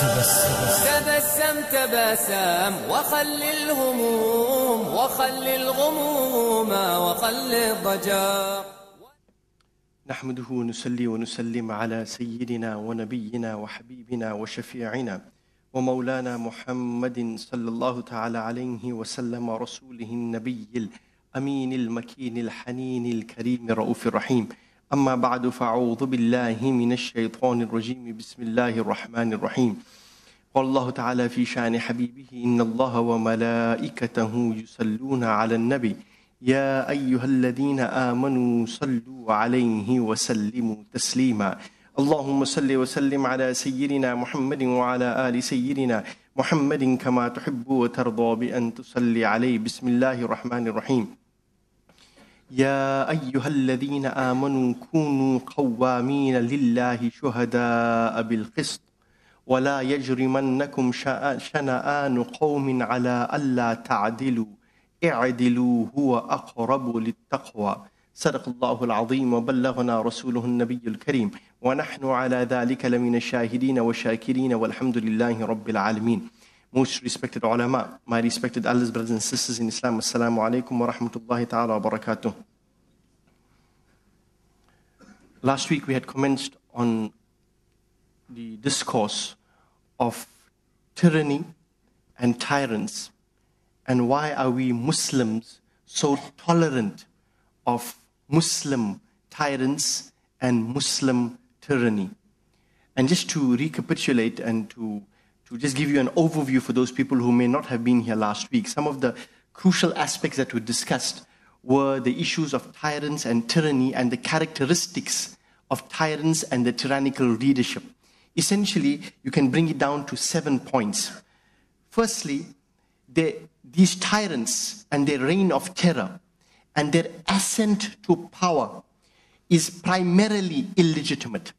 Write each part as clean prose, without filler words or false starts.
تبسم تبسم وخل الهموم وخل الغموم وخل الضجر. نحمده ونصلي ونسلم على سيدنا ونبينا وحبيبنا وشفيعنا ومولانا محمد صلى الله تعالى عليه وسلم، رسوله النبي الأمين المكين الحنين الكريم الرؤوف الرحيم. أما بعد، فأعوذ بالله من الشيطان الرجيم. بسم الله الرحمن الرحيم. قال الله تعالى في شأن حبيبه: إن الله وملائكته يصلون على النبي يا أيها الذين آمنوا صلوا عليه وسلموا تسليما. اللهم صل وسلم على سيدنا محمد وعلى آل سيدنا محمد كما تحب وترضى بأن تصلي عليه. بسم الله الرحمن الرحيم. يا أيها الذين آمنوا كونوا قوامين لله شهداء بالقسط ولا يجرمنكم شنآن قوم على ألا تعدلوا اعدلوا هو أقرب للتقوى. صدق الله العظيم وبلغنا رسوله النبي الكريم ونحن على ذلك لمن الشاهدين والشاكرين والحمد لله رب العالمين. Most respected ulama, my respected elders, brothers and sisters in Islam, assalamu alaikum wa rahmatullahi ta'ala wa barakatuh. Last week we had commenced on the discourse of tyranny and tyrants, and why are we Muslims so tolerant of Muslim tyrants and Muslim tyranny. And just to recapitulate and to just give you an overview for those people who may not have been here last week, some of the crucial aspects that were discussed were the issues of tyrants and tyranny and the characteristics of tyrants and the tyrannical leadership. Essentially, you can bring it down to 7 points. Firstly, these tyrants and their reign of terror and their ascent to power is primarily illegitimate.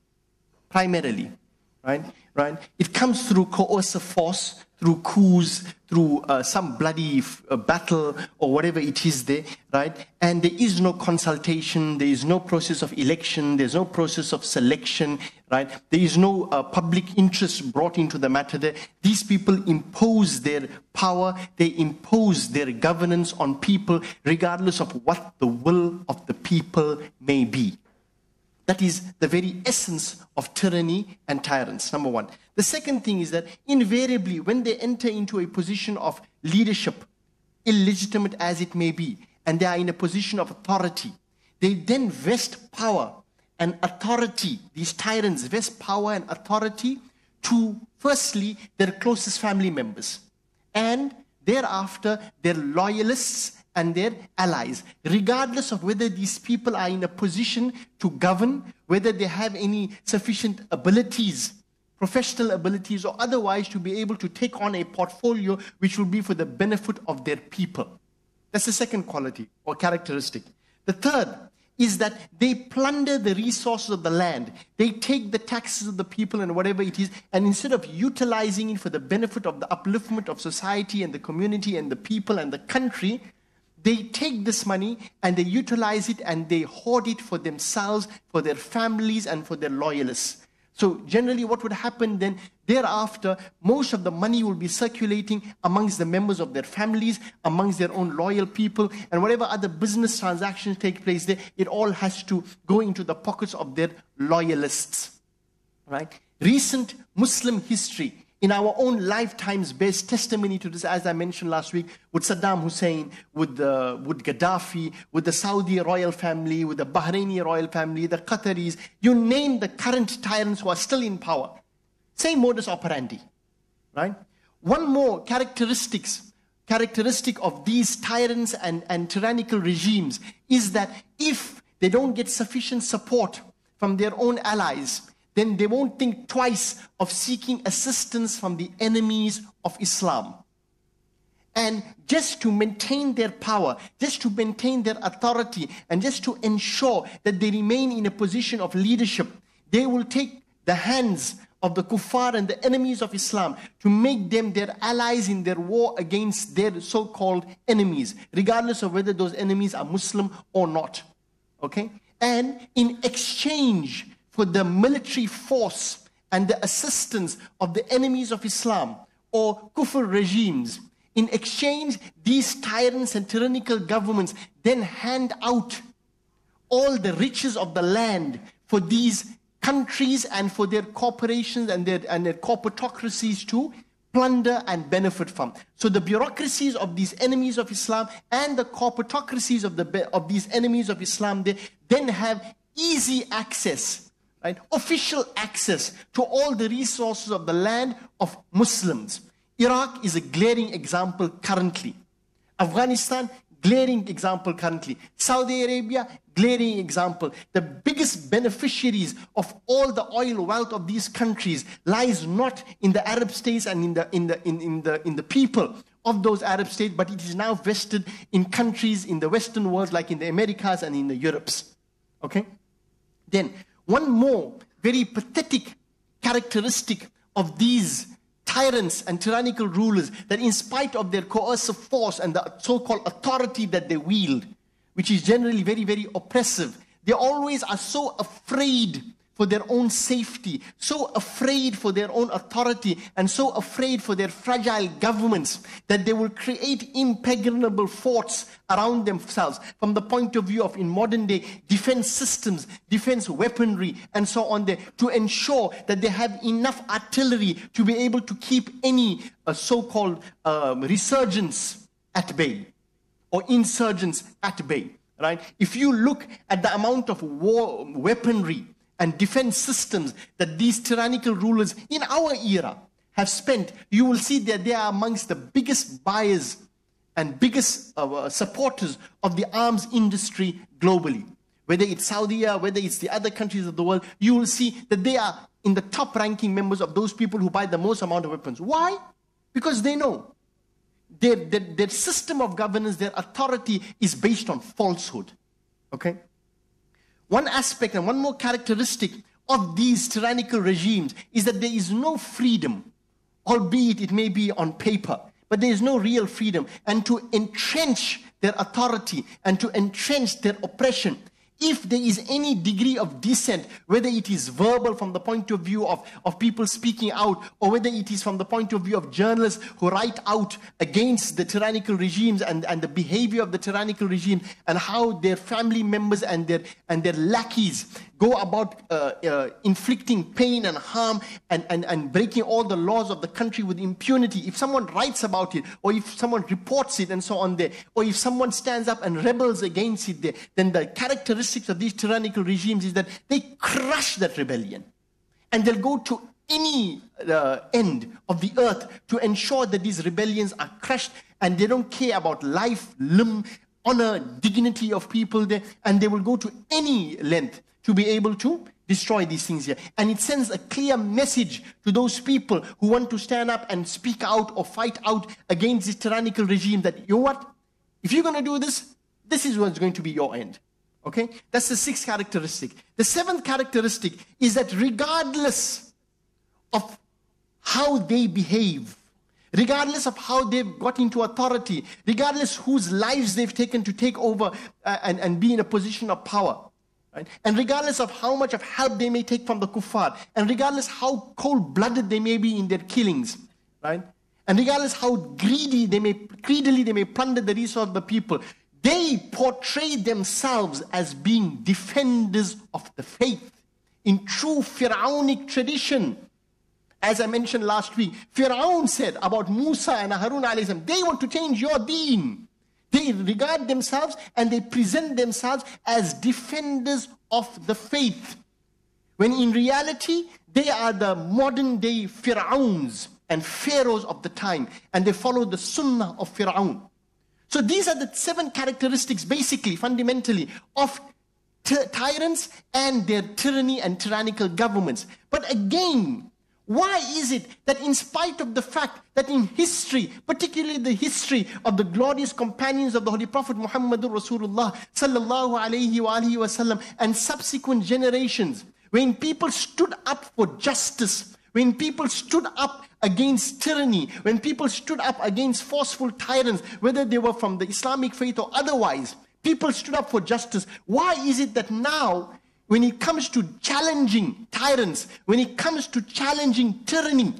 Primarily, right? It comes through coercive force, through coups, through some bloody battle or whatever it is there, right? And there is no consultation, there is no process of election, there's no process of selection, right? There is no public interest brought into the matter there. These people impose their power, they impose their governance on people regardless of what the will of the people may be. That is the very essence of tyranny and tyrants, number one. The second thing is that invariably when they enter into a position of leadership, illegitimate as it may be, and they are in a position of authority, they then vest power and authority. These tyrants vest power and authority to, firstly, their closest family members, and thereafter their loyalists and their allies, regardless of whether these people are in a position to govern, whether they have any sufficient abilities, professional abilities or otherwise, to be able to take on a portfolio which will be for the benefit of their people. That's the second quality or characteristic. The third is that they plunder the resources of the land. They take the taxes of the people and whatever it is, and instead of utilizing it for the benefit of the upliftment of society and the community and the people and the country, they take this money and they utilize it and they hoard it for themselves, for their families and for their loyalists. So generally what would happen then, thereafter, most of the money will be circulating amongst the members of their families, amongst their own loyal people, and whatever other business transactions take place there, it all has to go into the pockets of their loyalists. Right? Recent Muslim history in our own lifetimes bears testimony to this, as I mentioned last week, with Saddam Hussein, with Gaddafi, with the Saudi royal family, with the Bahraini royal family, the Qataris, you name the current tyrants who are still in power. Same modus operandi, right? One more characteristic of these tyrants and tyrannical regimes is that if they don't get sufficient support from their own allies, then they won't think twice of seeking assistance from the enemies of Islam. And just to maintain their power, just to maintain their authority, and just to ensure that they remain in a position of leadership, they will take the hands of the kuffar and the enemies of Islam to make them their allies in their war against their so-called enemies, regardless of whether those enemies are Muslim or not. Okay? And in exchange for the military force and the assistance of the enemies of Islam or kufr regimes. In exchange, these tyrants and tyrannical governments then hand out all the riches of the land for these countries and for their corporations and their corporatocracies to plunder and benefit from. So the bureaucracies of these enemies of Islam and the corporatocracies of these enemies of Islam, they then have easy access, right, official access to all the resources of the land of Muslims. Iraq is a glaring example currently. Afghanistan, glaring example currently. Saudi Arabia, glaring example. The biggest beneficiaries of all the oil wealth of these countries lies not in the Arab states and in the people of those Arab states, but it is now vested in countries in the Western world, like in the Americas and in the Europes. Okay? Then, one more very pathetic characteristic of these tyrants and tyrannical rulers, that in spite of their coercive force and the so-called authority that they wield, which is generally very, very oppressive, they always are so afraid for their own safety, so afraid for their own authority, and so afraid for their fragile governments, that they will create impregnable forts around themselves from the point of view of, in modern day, defense systems, defense weaponry, and so on there, to ensure that they have enough artillery to be able to keep any so-called resurgence at bay or insurgents at bay, right? If you look at the amount of war weaponry and defense systems that these tyrannical rulers in our era have spent, you will see that they are amongst the biggest buyers and biggest supporters of the arms industry globally. Whether it's Saudi Arabia, whether it's the other countries of the world, you will see that they are in the top ranking members of those people who buy the most amount of weapons. Why? Because they know their system of governance, their authority is based on falsehood. Okay? One aspect and one more characteristic of these tyrannical regimes is that there is no freedom, albeit it may be on paper, but there is no real freedom. And to entrench their authority and to entrench their oppression, if there is any degree of dissent, whether it is verbal from the point of view of people speaking out, or whether it is from the point of view of journalists who write out against the tyrannical regimes and the behavior of the tyrannical regime, and how their family members and their lackeys go about inflicting pain and harm and breaking all the laws of the country with impunity. If someone writes about it, or if someone reports it and so on there, or if someone stands up and rebels against it there, then the characteristics of these tyrannical regimes is that they crush that rebellion. And they'll go to any end of the earth to ensure that these rebellions are crushed, and they don't care about life, limb, honor, dignity of people there, and they will go to any length to be able to destroy these things here. And it sends a clear message to those people who want to stand up and speak out or fight out against this tyrannical regime that, you know what? If you're going to do this, this is what's going to be your end. Okay? That's the sixth characteristic. The seventh characteristic is that regardless of how they behave, regardless of how they've got into authority, regardless whose lives they've taken to take over and be in a position of power, right? And regardless of how much of help they may take from the kuffar, and regardless how cold-blooded they may be in their killings, right? And regardless how greedily they may plunder the resources of the people, they portray themselves as being defenders of the faith in true Pharaonic tradition. As I mentioned last week, Pharaoh said about Musa and Harun alayhi salam, they want to change your deen. They regard themselves and they present themselves as defenders of the faith, when in reality, they are the modern day Pharaohs and pharaohs of the time, and they follow the sunnah of Pharaoh. So these are the seven characteristics, basically, fundamentally, of tyrants and their tyranny and tyrannical governments. But again, why is it that in spite of the fact that in history, particularly the history of the glorious companions of the Holy Prophet Muhammadur Rasulullah sallallahu alayhi wa alihi wasallam and subsequent generations, when people stood up for justice, when people stood up against tyranny, when people stood up against forceful tyrants, whether they were from the Islamic faith or otherwise, people stood up for justice. Why is it that now when it comes to challenging tyrants, when it comes to challenging tyranny,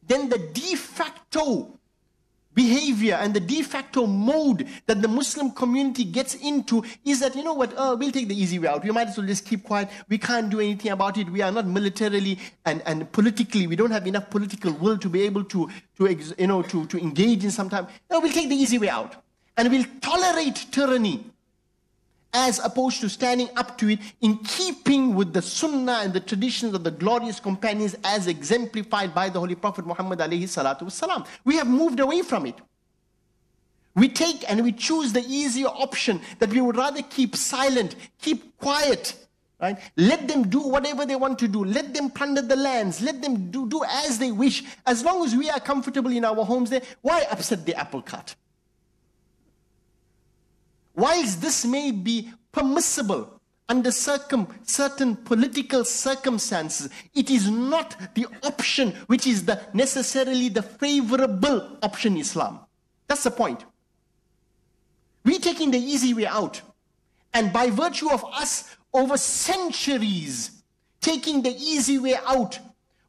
then the de facto behavior and the de facto mode that the Muslim community gets into is that, you know what, we'll take the easy way out. We might as well just keep quiet. We can't do anything about it. We are not militarily and politically, we don't have enough political will to be able to engage in some time. No, we'll take the easy way out. And we'll tolerate tyranny as opposed to standing up to it in keeping with the sunnah and the traditions of the glorious companions as exemplified by the Holy Prophet Muhammad alayhi salatu wasalam. We have moved away from it. We take and we choose the easier option that we would rather keep silent, keep quiet, right? Let them do whatever they want to do. Let them plunder the lands. Let them do as they wish. As long as we are comfortable in our homes there, why upset the apple cart? Whilst this may be permissible under certain political circumstances, it is not the option which is necessarily the favorable option in Islam. That's the point. We're taking the easy way out. And by virtue of us over centuries taking the easy way out,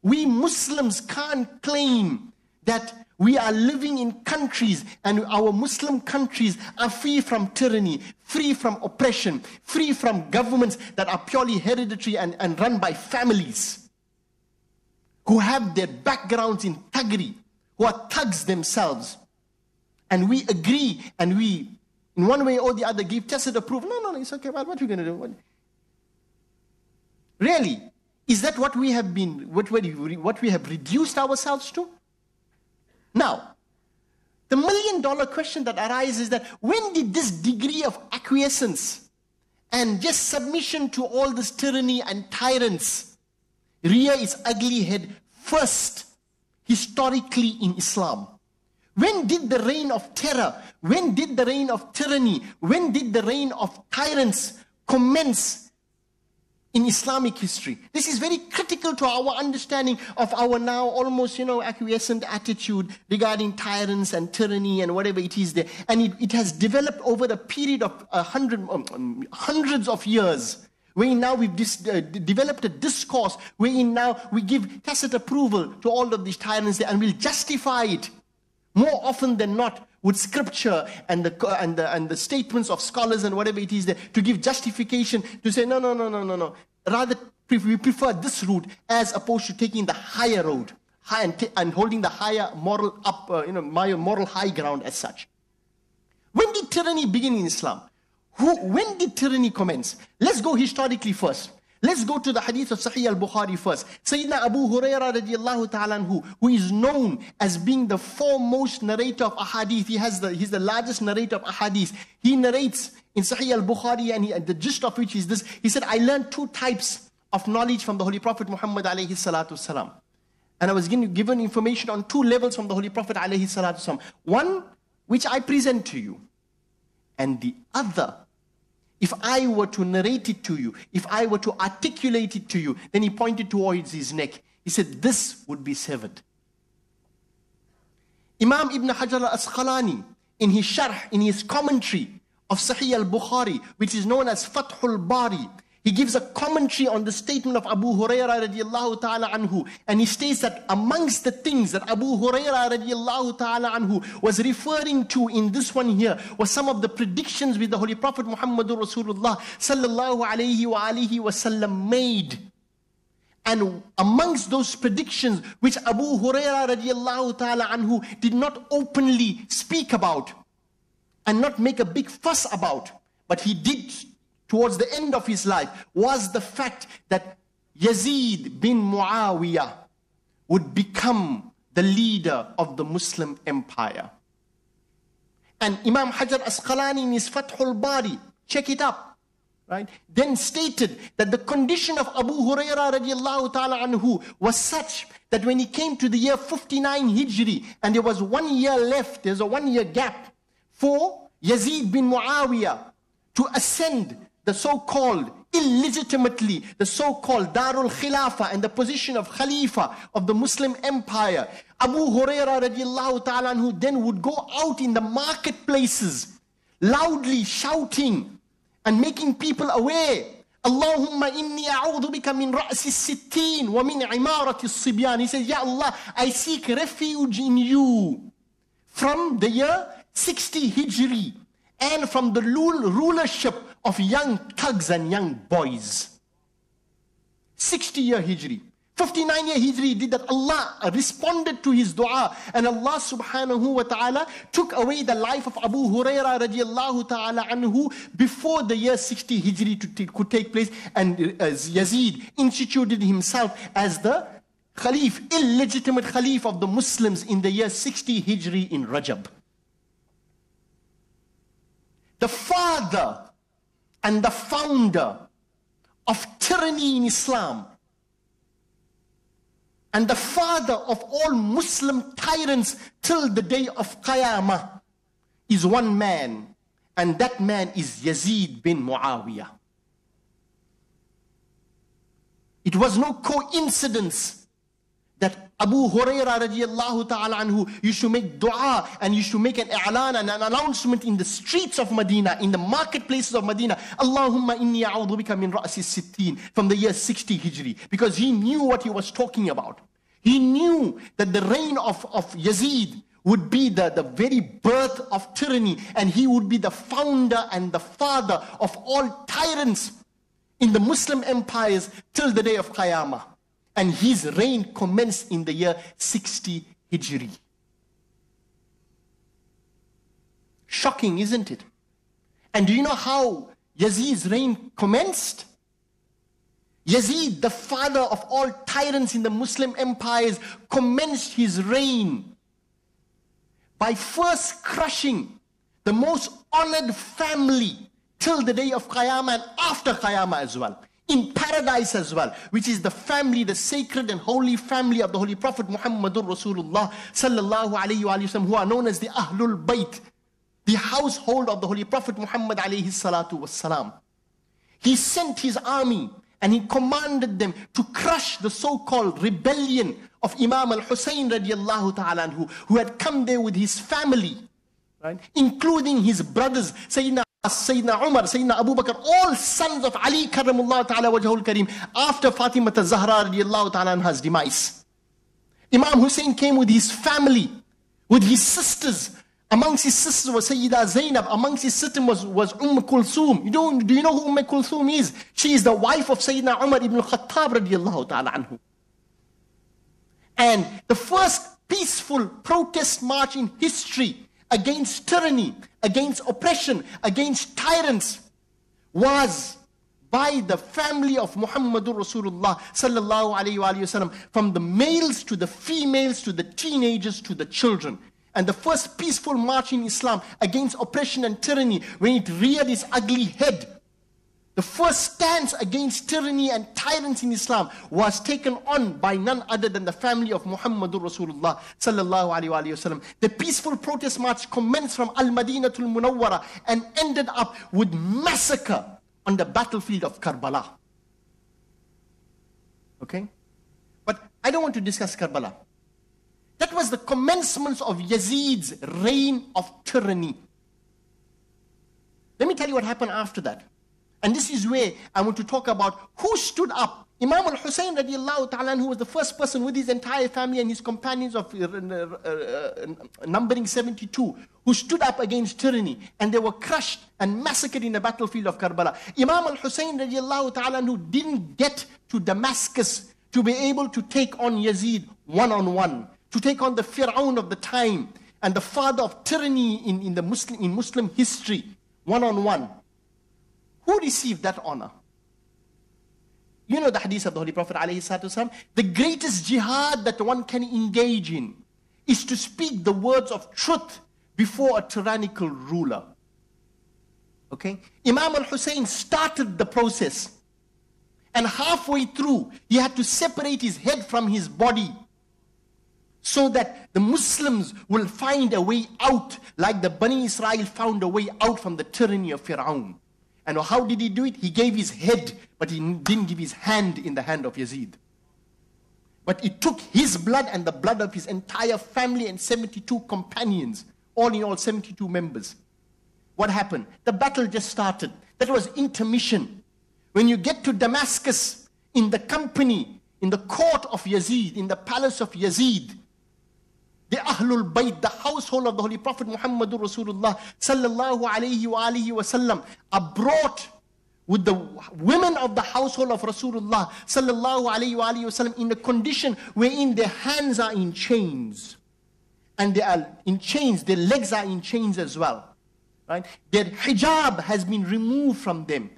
we Muslims can't claim that we are living in countries and our Muslim countries are free from tyranny, free from oppression, free from governments that are purely hereditary and run by families who have their backgrounds in thuggery, who are thugs themselves. And we agree and we, in one way or the other, give tacit approval. No, it's okay, well, what are we going to do? Really? Is that what we have been, what we have reduced ourselves to? Now, the million-dollar question that arises is that when did this degree of acquiescence and just submission to all this tyranny and tyrants rear its ugly head first historically in Islam? When did the reign of terror, when did the reign of tyranny, when did the reign of tyrants commence in Islamic history? This is very critical to our understanding of our now almost, acquiescent attitude regarding tyrants and tyranny and whatever it is there. And it has developed over the period of hundreds of years, wherein now we've developed a discourse, wherein now we give tacit approval to all of these tyrants there, and we'll justify it more often than not with scripture and the statements of scholars and whatever it is there to give justification to say, no. Rather, we prefer this route as opposed to taking the higher road and holding the higher moral moral high ground as such. When did tyranny begin in Islam? When did tyranny commence? Let's go historically first. Let's go to the hadith of Sahih al-Bukhari first. Sayyidina Abu Hurairah radiallahu ta'ala anhu, who is known as being the foremost narrator of ahadith. He's the largest narrator of ahadith. He narrates in Sahih al-Bukhari, and the gist of which is this. He said, I learned two types of knowledge from the Holy Prophet Muhammad alayhi salatu wasalam. And I was given information on two levels from the Holy Prophet alayhi salatu wasalam. One, which I present to you. And the other, if I were to narrate it to you, if I were to articulate it to you, then he pointed towards his neck. He said, this would be severed. Imam Ibn Hajar al-Asqalani, in his sharh, in his commentary of Sahih al-Bukhari, which is known as Fathul Bari, he gives a commentary on the statement of Abu Hurairah radiallahu ta'ala anhu, and he states that amongst the things that Abu Hurairah radiallahu ta'ala anhu was referring to in this one here was some of the predictions which the Holy Prophet Muhammadur Rasulullah sallallahu alayhi wa alihi wasallam made. And amongst those predictions which Abu Hurairah radiallahu ta'ala anhu did not openly speak about and not make a big fuss about, but he did towards the end of his life, was the fact that Yazid bin Muawiyah would become the leader of the Muslim empire. And Imam Hajar Asqalani in his Fathul Bari, check it up, right? Then stated that the condition of Abu Hurairah radiallahu ta'ala anhu was such that when he came to the year 59 Hijri, and there was 1 year left, there's a 1 year gap for Yazid bin Muawiyah to ascend the so-called, illegitimately, the so-called Darul Khilafah and the position of Khalifa of the Muslim empire. Abu Hurairah radiallahu ta'ala anhu then would go out in the marketplaces, loudly shouting and making people aware Allahumma inni a'udhu bika min ra'si sittin wa min imarati sibyan. He says, Ya Allah, I seek refuge in you from the year 60 Hijri and from the rulership of young thugs and young boys. 60-year Hijri. 59-year Hijri did that. Allah responded to his dua, and Allah subhanahu wa ta'ala took away the life of Abu Huraira radiallahu ta'ala anhu before the year 60 Hijri could take place, and Yazid instituted himself as the Khalif, illegitimate Khalif of the Muslims in the year 60 Hijri in Rajab. The father and the founder of tyranny in Islam, and the father of all Muslim tyrants till the day of Qiyamah, is one man, and that man is Yazid bin Muawiyah. It was no coincidence that Abu Huraira radiallahu ta'ala anhu used to make dua, and used to make an i'lan and an announcement in the streets of Medina, in the marketplaces of Medina, Allahumma inni a'udhu bika min ra'si sittin, from the year 60 Hijri, because he knew what he was talking about. He knew that the reign of Yazid would be the very birth of tyranny, and he would be the founder and the father of all tyrants in the Muslim empires till the day of Qiyamah. And his reign commenced in the year 60 Hijri. Shocking, isn't it? And do you know how Yazid's reign commenced? Yazid, the father of all tyrants in the Muslim empires, commenced his reign by first crushing the most honored family till the day of Qiyamah and after Qiyamah as well. In paradise as well, which is the family, the sacred and holy family of the Holy Prophet Muhammadur Rasulullah sallallahu alayhi wa sallam, who are known as the Ahlul Bayt, the household of the Holy Prophet Muhammad alayhi salatu wassalam. He sent his army and he commanded them to crush the so-called rebellion of Imam al-Hussein radiallahu ta'ala anhu, who had come there with his family, right? Including his brothers, Sayyidina Umar, Sayyidina Abu Bakr, all sons of Ali karramullah ta'ala wajhul kareem, after Fatima al-Zahra radiallahu ta'ala anha's demise. Imam Hussein came with his family, with his sisters. Amongst his sisters was Sayyida Zainab. Amongst his sisters was Kulthum. Do you know who Kulthum is? She is the wife of Sayyidina Umar ibn Khattab radiallahu ta'ala anhu. And the first peaceful protest march in history against tyranny, against oppression, against tyrants, was by the family of Muhammadur Rasulullah sallallahu alayhi wa sallam, from the males to the females to the teenagers to the children. And the first peaceful march in Islam against oppression and tyranny, when it reared its ugly head, the first stance against tyranny and tyrants in Islam was taken on by none other than the family of Muhammadur Rasulullah sallallahu alayhi wa sallam. The peaceful protest march commenced from Al-Madinatul Munawwara and ended up with massacre on the battlefield of Karbala. Okay? But I don't want to discuss Karbala. That was the commencement of Yazid's reign of tyranny. Let me tell you what happened after that. And this is where I want to talk about who stood up. Imam al-Hussein radiallahu ta'ala, who was the first person with his entire family and his companions of numbering 72, who stood up against tyranny, and they were crushed and massacred in the battlefield of Karbala. Imam al-Hussein radiallahu ta'ala, who didn't get to Damascus to be able to take on Yazid one-on-one, to take on the Fir'aun of the time and the father of tyranny in Muslim history one-on-one. Who received that honor? You know the hadith of the Holy Prophet ﷺ, the greatest jihad that one can engage in is to speak the words of truth before a tyrannical ruler. Okay? Imam al-Hussein started the process, and halfway through he had to separate his head from his body so that the Muslims will find a way out, like the Bani Israel found a way out from the tyranny of Fir'aun. And how did he do it? He gave his head, but he didn't give his hand in the hand of Yazid. But it took his blood and the blood of his entire family and 72 companions, all in all 72 members. What happened? The battle just started. That was intermission. when you get to Damascus, in the company, in the court of Yazid, in the palace of Yazid, the Ahlul Bayt, the household of the Holy Prophet Muhammadur Rasulullah sallallahu alayhi wa alihi wa sallam, are brought with the women of the household of Rasulullah sallallahu alayhi wa alihi wa sallam in a condition wherein their hands are in chains. And they are in chains, their legs are in chains as well. Right? Their hijab has been removed from them.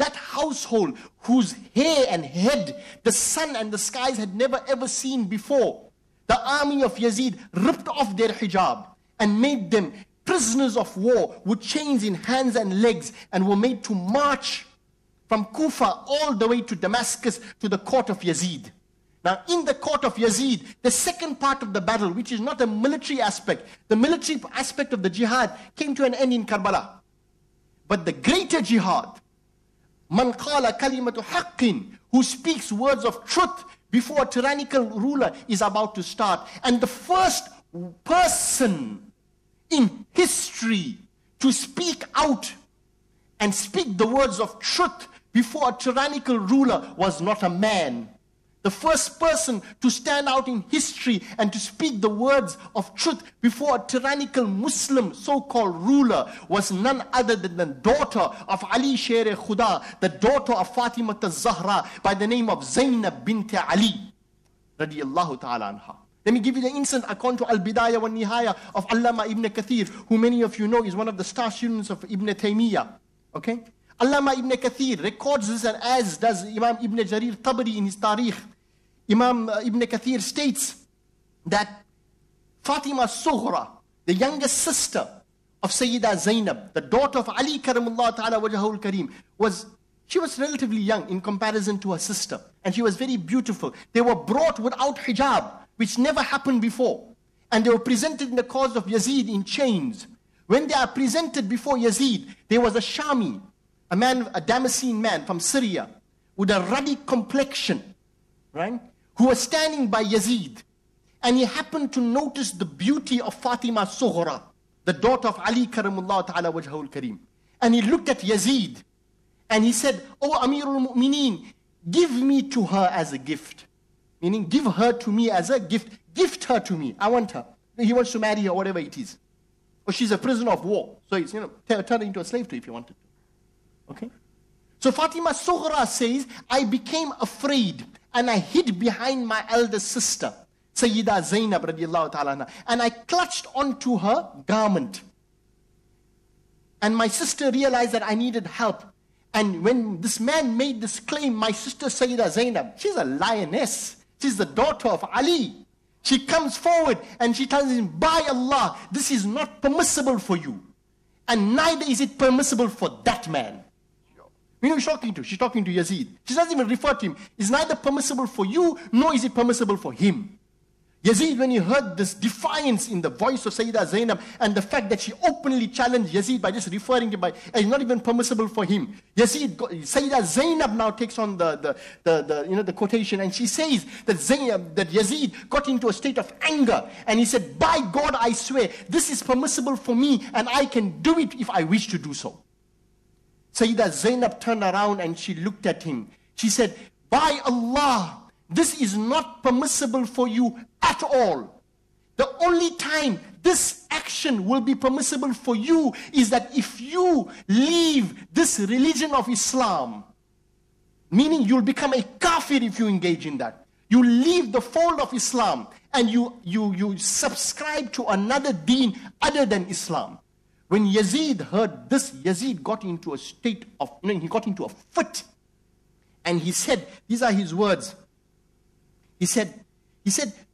That household whose hair and head the sun and the skies had never ever seen before, the army of Yazid ripped off their hijab and made them prisoners of war with chains in hands and legs, and were made to march from Kufa all the way to Damascus to the court of Yazid. Now, in the court of Yazid, the second part of the battle, which is not a military aspect, the military aspect of the jihad came to an end in Karbala. But the greater jihad, man qala kalimatu haqqin, who speaks words of truth before a tyrannical ruler, is about to start. And the first person in history to speak out and speak the words of truth before a tyrannical ruler was not a man. The first person to stand out in history and to speak the words of truth before a tyrannical Muslim so-called ruler was none other than the daughter of Ali Sher Khuda, the daughter of Fatima az-Zahra, by the name of Zainab bint Ali radiyallahu ta'ala anha. Let me give you the incident according to Al-Bidayah wa Nihaya of Allama Ibn Kathir, who many of you know is one of the star students of Ibn Taymiyyah. Okay? Allama Ibn Kathir records this, and as does Imam Ibn Jarir Tabari in his Tarikh. Imam Ibn Kathir states that Fatima Sughra, the youngest sister of Sayyida Zainab, the daughter of Ali Karamullah Ta'ala Wajahul Kareem, she was relatively young in comparison to her sister, and she was very beautiful. They were brought without hijab, which never happened before, and they were presented in the cause of Yazid in chains. When they are presented before Yazid, there was a Shami, a man, a Damascene man from Syria, with a ruddy complexion, right, who was standing by Yazid, and he happened to notice the beauty of Fatima Sughra, the daughter of Ali Karamullah Ta'ala Wajhul Kareem. And he looked at Yazid, and he said, "Oh Amirul Mu'mineen, give me to her as a gift." Meaning, give her to me as a gift. Gift her to me. I want her. He wants to marry her, whatever it is. Or she's a prisoner of war. So it's, turn her into a slave to if you wanted to. Okay? So Fatima Sughra says, I became afraid and I hid behind my elder sister, Sayyida Zainab radiallahu ta'ala anha, and I clutched onto her garment. And my sister realized that I needed help. And when this man made this claim, my sister Sayyida Zainab, she's a lioness. She's the daughter of Ali. She comes forward and she tells him, by Allah, this is not permissible for you. And neither is it permissible for that man. You know who she's talking to? She's talking to Yazid. She doesn't even refer to him. It's neither permissible for you, nor is it permissible for him. Yazid, when he heard this defiance in the voice of Sayyida Zainab, and the fact that she openly challenged Yazid by just referring to him, it's not even permissible for him. Sayyida Zainab now takes on the quotation, and she says that Yazid got into a state of anger, and he said, by God I swear, this is permissible for me, and I can do it if I wish to do so. Sayyida Zainab turned around and she looked at him. She said, by Allah, this is not permissible for you at all. The only time this action will be permissible for you is that if you leave this religion of Islam, meaning you'll become a kafir if you engage in that. You leave the fold of Islam and you subscribe to another deen other than Islam. When Yazid heard this, Yazid got into a state of, he got into a fit. And he said, these are his words. He said,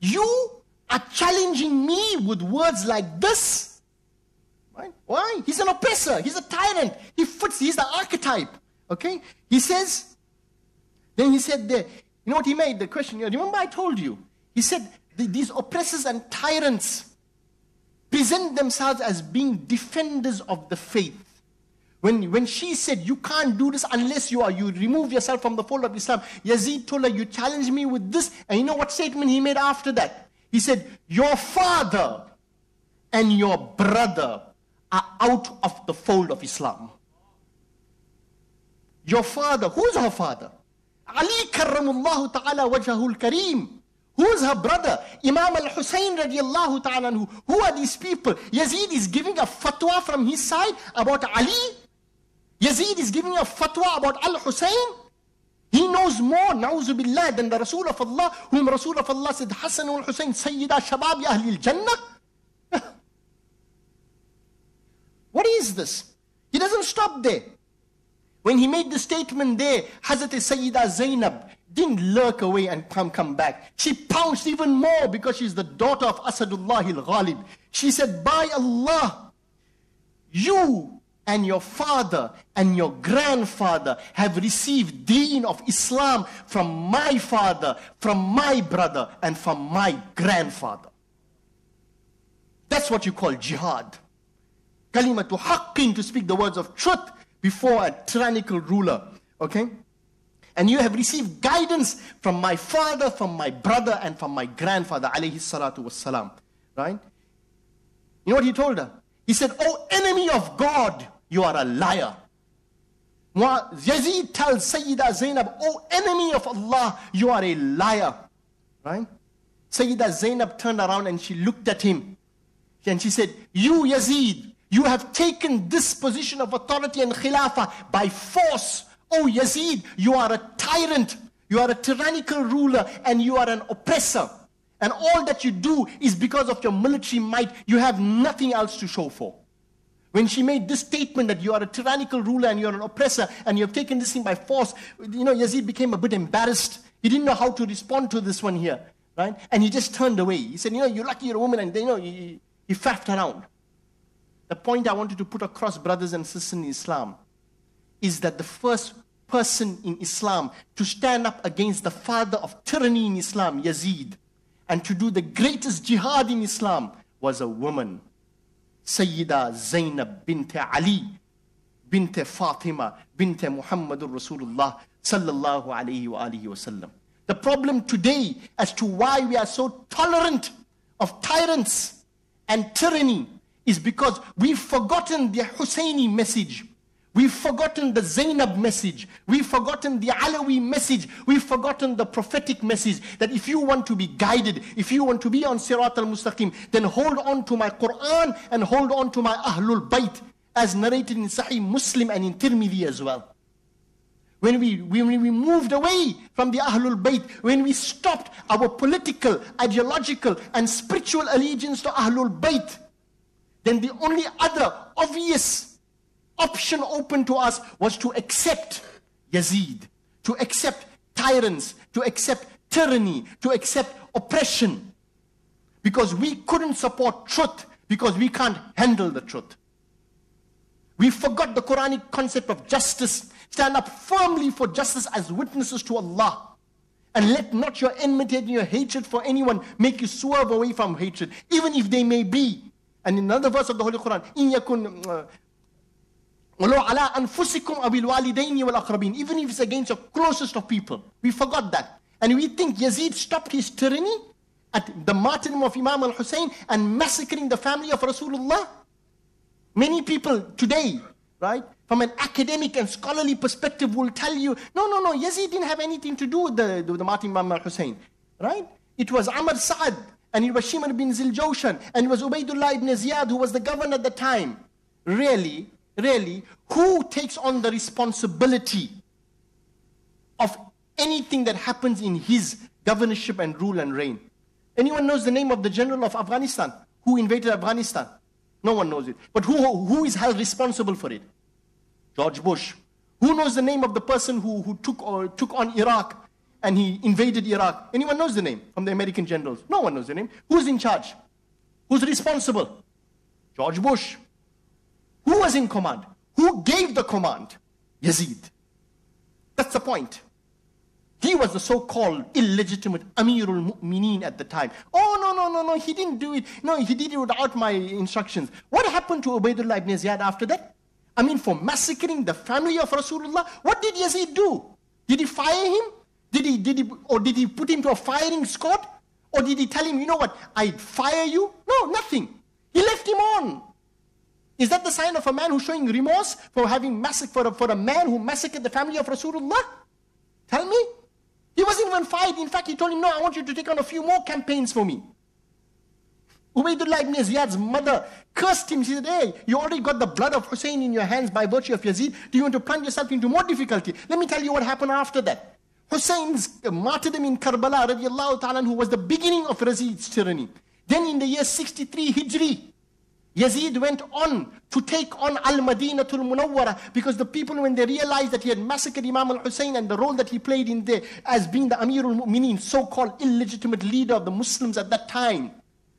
you are challenging me with words like this? Right? Why? He's an oppressor. He's a tyrant. He's the archetype. Okay? He says, then he said there, you know what he made? The question, remember I told you. He said, these oppressors and tyrants present themselves as being defenders of the faith. When she said, you can't do this unless you remove yourself from the fold of Islam, Yazid told her, you challenge me with this. And you know what statement he made after that? He said, your father and your brother are out of the fold of Islam. your father. Who's her father? Ali karramullahu ta'ala wajhahul kareem. Who's her brother? Imam al-Hussein radiallahu ta'ala anhu. Who are these people? Yazid is giving a fatwa from his side about Ali. Yazid is giving a fatwa about al-Hussein. He knows more, na'uzu billah, than the Rasul of Allah, whom Rasul of Allah said, Hassan al-Hussein, Sayyida Shababi Ahli al-Jannah. What is this? He doesn't stop there. When he made the statement there, Hazrat Sayyida Zainab didn't lurk away and come back. She pounced even more because she's the daughter of Asadullah al-Ghalib. She said, by Allah, you and your father and your grandfather have received deen of Islam from my father, from my brother, and from my grandfather. That's what you call jihad. Kalimatu haqqin, to speak the words of truth before a tyrannical ruler. Okay? And you have received guidance from my father, from my brother, and from my grandfather, alayhi salatu wassalam. Right? You know what he told her? He said, oh enemy of God, you are a liar. Yazid tells Sayyida Zainab, oh enemy of Allah, you are a liar. Right? Sayyida Zainab turned around and she looked at him. And she said, you Yazid, you have taken this position of authority and khilafah by force. Oh Yazid, you are a tyrant. You are a tyrannical ruler and you are an oppressor. And all that you do is because of your military might. You have nothing else to show for. When she made this statement that you are a tyrannical ruler and you are an oppressor and you have taken this thing by force, Yazid became a bit embarrassed. He didn't know how to respond to this one here, right? And he just turned away. He said, you're lucky you're a woman, and he faffed around. The point I wanted to put across, brothers and sisters in Islam, is that the first person in Islam to stand up against the father of tyranny in Islam, Yazid, and to do the greatest jihad in Islam was a woman. Sayyida Zainab bint Ali, bint Fatima, bint Muhammadur Rasulullah sallallahu alayhi wa alihi wasallam. The problem today as to why we are so tolerant of tyrants and tyranny is because we've forgotten the Husseini message. We've forgotten the Zainab message. We've forgotten the Alawi message. We've forgotten the prophetic message that if you want to be guided, if you want to be on Sirat al-Mustaqim, then hold on to my Quran and hold on to my Ahlul Bayt, as narrated in Sahih Muslim and in Tirmidhi as well. When we moved away from the Ahlul Bayt, when we stopped our political, ideological and spiritual allegiance to Ahlul Bayt, then the only other obvious option open to us was to accept Yazid, to accept tyrants, to accept tyranny, to accept oppression. Because we couldn't support truth, because we can't handle the truth. We forgot the Quranic concept of justice. Stand up firmly for justice as witnesses to Allah. And let not your enmity and your hatred for anyone make you swerve away from hatred, even if they may be. And in another verse of the Holy Quran, إِن يَكُنْ وَلَوْ عَلَىٰ أَنفُسِكُمْ أَوِ الْوَالِدَيْنِ وَالْأَقْرَبِينَ. Even if it's against your closest of people. We forgot that. And we think Yazid stopped his tyranny at the martyrdom of Imam al-Hussein and massacring the family of Rasulullah. Many people today, right, from an academic and scholarly perspective will tell you, no, Yazid didn't have anything to do with the martyrdom of Imam al-Hussein. Right? It was Amr Sa'ad, and it was Shimr bin Ziljoshan, and it was Ubaidullah ibn Ziyad who was the governor at the time. Really, who takes on the responsibility of anything that happens in his governorship and rule and reign? Anyone knows the name of the general of Afghanistan who invaded Afghanistan? No one knows it. But who is held responsible for it? George Bush. Who knows the name of the person who took on Iraq and he invaded Iraq? Anyone knows the name from the American generals? No one knows the name. Who's in charge? Who's responsible? George Bush. Who was in command? Who gave the command? Yazid. That's the point. He was the so-called illegitimate Amirul Mu'mineen at the time. Oh, no, he didn't do it. No, he did it without my instructions. What happened to Ubaidullah ibn Ziyad after that? I mean, for massacring the family of Rasulullah, what did Yazid do? Did he fire him? Did he put him to a firing squad? Or did he tell him, you know what, I'd fire you? No, nothing. He left him on. Is that the sign of a man who's showing remorse for having for a man who massacred the family of Rasulullah? Tell me. He wasn't even fired. In fact, he told him, no, I want you to take on a few more campaigns for me. Ubaydullah ibn Ziyad's mother cursed him. She said, hey, you already got the blood of Hussein in your hands by virtue of Yazid. Do you want to plunge yourself into more difficulty? Let me tell you what happened after that. Hussein's martyrdom in Karbala, radiallahu ta'ala, who was the beginning of Yazid's tyranny. Then in the year 63 Hijri, Yazid went on to take on Al-Madinatul Munawwara, because the people, when they realized that he had massacred Imam al-Hussein and the role that he played in there as being the Amirul Mu'mineen, so-called illegitimate leader of the Muslims at that time,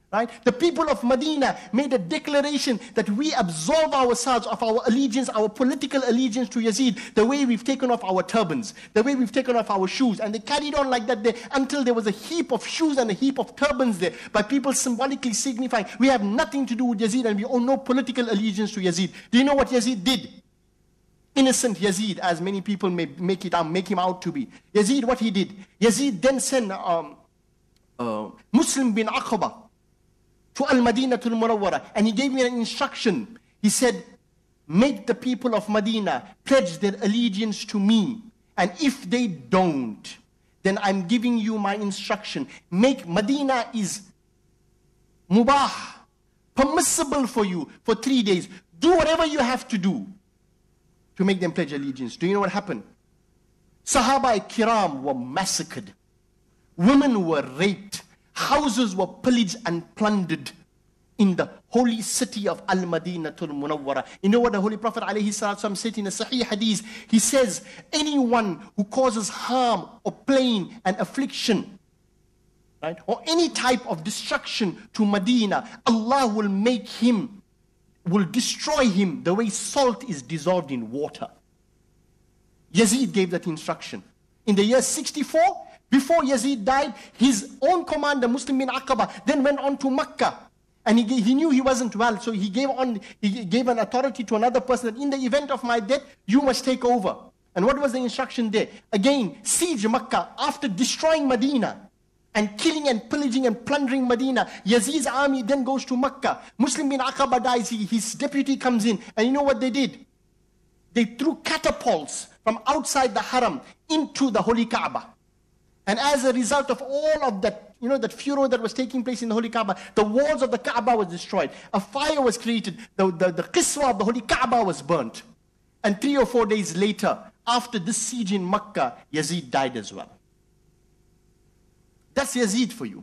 right? The people of Medina made a declaration that we absolve ourselves of our allegiance, our political allegiance to Yazid, the way we've taken off our turbans, the way we've taken off our shoes. And they carried on like that there until there was a heap of shoes and a heap of turbans there, by people symbolically signifying we have nothing to do with Yazid and we owe no political allegiance to Yazid. Do you know what Yazid did? Innocent Yazid, as many people may make him out to be. Yazid, what he did? Yazid then sent Muslim bin Aqaba to Al-Madinatul Munawwara, and he gave me an instruction. He said, make the people of Medina pledge their allegiance to me, and if they don't, then I'm giving you my instruction. Make Medina is mubah, permissible for you for 3 days. Do whatever you have to do to make them pledge allegiance. Do you know what happened? Sahaba kiram were massacred. Women were raped. Houses were pillaged and plundered in the holy city of Al-Madinatul Munawwara. You know what the Holy Prophet ﷺ said in a Sahih Hadith? He says, anyone who causes harm or pain and affliction, right, or any type of destruction to Medina, Allah will destroy him the way salt is dissolved in water. Yazid gave that instruction. In the year 64, before Yazid died, his own commander, Muslim bin Aqaba, then went on to Makkah. And he knew he wasn't well, so he gave an authority to another person that in the event of my death, you must take over. And what was the instruction there? Again, siege Makkah after destroying Medina and killing and pillaging and plundering Medina. Yazid's army then goes to Makkah. Muslim bin Aqaba dies, his deputy comes in. And you know what they did? They threw catapults from outside the haram into the Holy Kaaba. And as a result of all of that, that furor that was taking place in the Holy Kaaba, the walls of the Kaaba was destroyed. A fire was created. The Qiswa of the Holy Kaaba was burnt. And 3 or 4 days later, after this siege in Makkah, Yazid died as well. That's Yazid for you.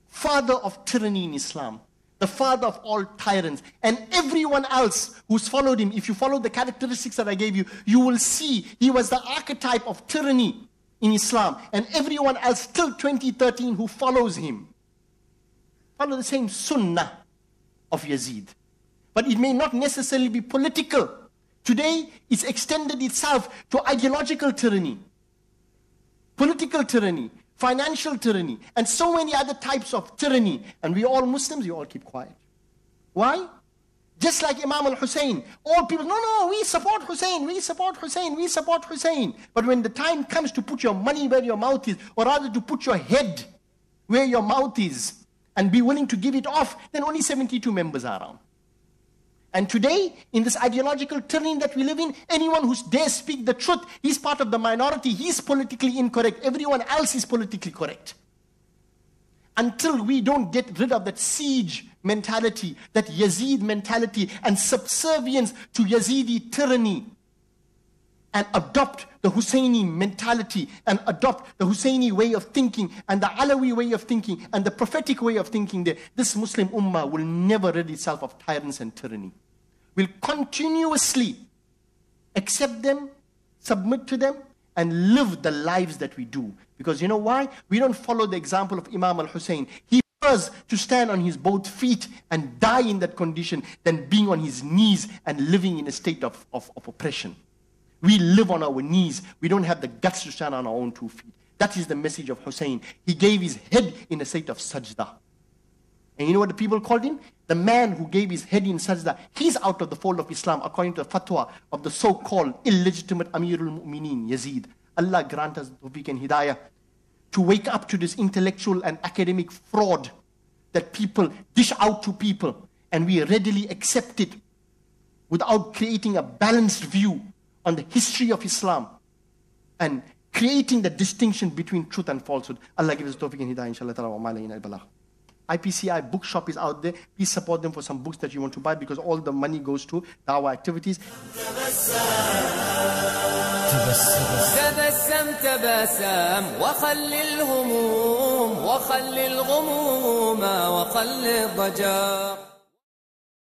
Father of tyranny in Islam. The father of all tyrants. And everyone else who's followed him, if you follow the characteristics that I gave you, you will see he was the archetype of tyranny in Islam, and everyone else till 2013 who follows him follow the same sunnah of Yazid. But it may not necessarily be political. Today, it's extended itself to ideological tyranny, political tyranny, financial tyranny, and so many other types of tyranny. And we all Muslims, you all keep quiet. Why? Just like Imam al-Hussein, all people, no, we support Hussein, we support Hussein, we support Hussein. But when the time comes to put your money where your mouth is, or rather to put your head where your mouth is, and be willing to give it off, then only 72 members are around. And today, in this ideological tyranny that we live in, anyone who dares speak the truth, he's part of the minority, he's politically incorrect, everyone else is politically correct. Until we don't get rid of that siege mentality, that Yazid mentality, and subservience to Yazidi tyranny, and adopt the Husseini mentality, and adopt the Husseini way of thinking, and the Alawi way of thinking, and the prophetic way of thinking there, this Muslim ummah will never rid itself of tyrants and tyranny. Will continuously accept them, submit to them, and live the lives that we do. Because you know why? We don't follow the example of Imam al-Hussein. He prefers to stand on his both feet and die in that condition than being on his knees and living in a state of oppression. We live on our knees. We don't have the guts to stand on our own 2 feet. That is the message of Hussein. He gave his head in a state of sajda. And you know what the people called him? The man who gave his head in sajda. He's out of the fold of Islam according to the fatwa of the so-called illegitimate Amirul Mu'mineen, Yazid. Allah grant us tawfiq and hidayah to wake up to this intellectual and academic fraud that people dish out to people, and we readily accept it without creating a balanced view on the history of Islam and creating the distinction between truth and falsehood. Allah gives us tawfiq and hidayah, inshallah ta'ala, wa ma alayna al-balagh. IPCI bookshop is out there. Please support them for some books that you want to buy, because all the money goes to our activities. تبسم تبسم وخل الهموم وخل الغموم وخل الضجر.